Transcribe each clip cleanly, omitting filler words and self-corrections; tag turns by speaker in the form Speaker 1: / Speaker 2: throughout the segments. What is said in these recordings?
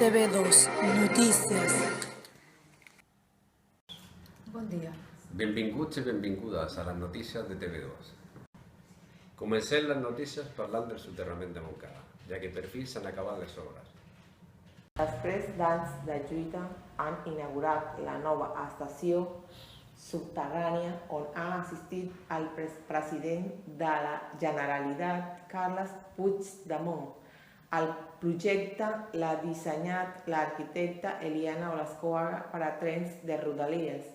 Speaker 1: TV2 Notícies.
Speaker 2: Bon dia.
Speaker 3: Benvinguts i benvingudes a les notícies de TV2. Comencem les notícies parlant del soterrament de Montcada, ja que per fi s'han acabat les obres.
Speaker 4: Després d'anys de lluita, han inaugurat la nova estació subterrània on ha assistit el president de la Generalitat, Carles Puigdemont. El projecte l'ha dissenyat l'arquitecta Eliana Olascoaga per a trens de rodalies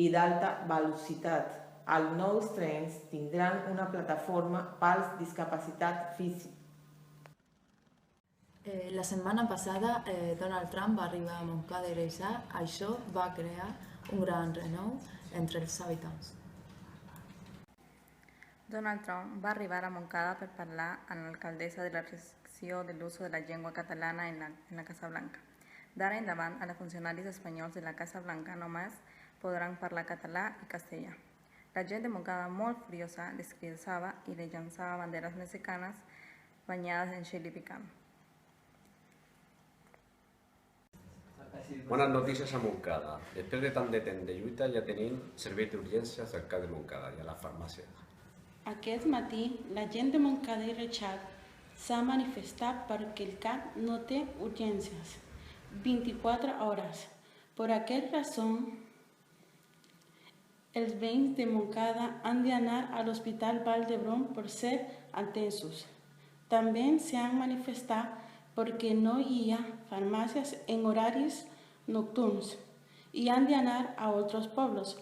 Speaker 4: i d'alta velocitat. Els nous trens tindran una plataforma pels discapacitats físics.
Speaker 2: La setmana passada, Donald Trump va arribar a Montcada i Reixac. Això va crear un gran renou entre els habitants.
Speaker 5: Donald Trump va arribar a Montcada per parlar amb l'alcaldessa de la restricció de l'ús de la llengua catalana en la Casa Blanca. D'ara endavant, els funcionaris espanyols de la Casa Blanca només podran parlar català i castellà. La gent de Montcada, molt furiosa, les cridava i les llançava banderes mexicanes banyades en xili picant.
Speaker 3: Bones notícies a Montcada. Després de tant de temps de lluita ja tenim servei d'urgències al CAP de Montcada i a la farmàcia.
Speaker 6: Aquest matí, la gent de Montcada i Reixac s'ha manifestat perquè el CAP no té urgències 24 hores. Per aquesta raó, els veïns de Montcada han d'anar a l'Hospital Vall d'Hebron per ser atesos. També s'han manifestat perquè no hi ha farmàcies en horaris nocturns i han d'anar a altres pobles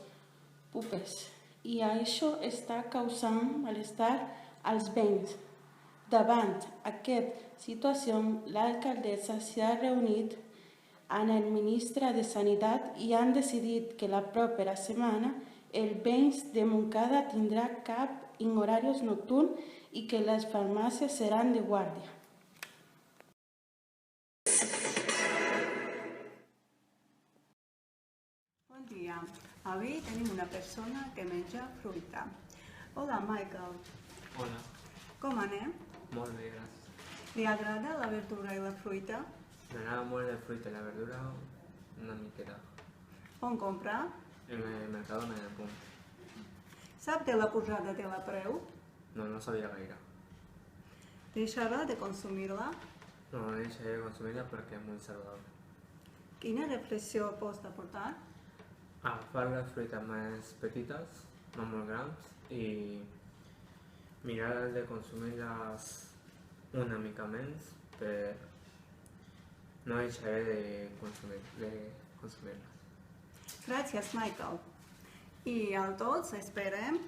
Speaker 6: propers. I això està causant malestar als veïns. Davant aquesta situació, l'alcaldessa s'ha reunit amb el ministre de Sanitat i han decidit que la propera setmana els veïns de Montcada tindran CAP en horaris nocturns i que les farmàcies seran de guàrdia.
Speaker 7: Bon dia. Avui tenim una persona que menja fruita. Hola, Michael.
Speaker 8: Hola.
Speaker 7: Com anem?
Speaker 8: Molt bé, gràcies.
Speaker 7: Li agrada la verdura i la fruita?
Speaker 8: M'agrada molt la fruita i la verdura, una miqueta.
Speaker 7: On compra?
Speaker 8: En el Mercadona i en el Punt.
Speaker 7: Sap de la pujada de la preu?
Speaker 8: No sabia gaire.
Speaker 7: Deixarà de consumir-la?
Speaker 8: No deixaré de consumir-la perquè és molt saludable.
Speaker 7: Quina reflexió pots aportar?
Speaker 8: Agafar les fruites més petites, no molt grans, i mirar de consumir-les una mica menys per no deixaré de consumir-les.
Speaker 7: Gràcies, Michael. I a tots esperem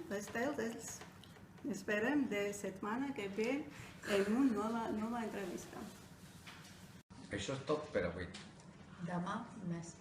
Speaker 7: de setmana que ve en una nova entrevista.
Speaker 3: Això és tot per avui.
Speaker 2: Demà més.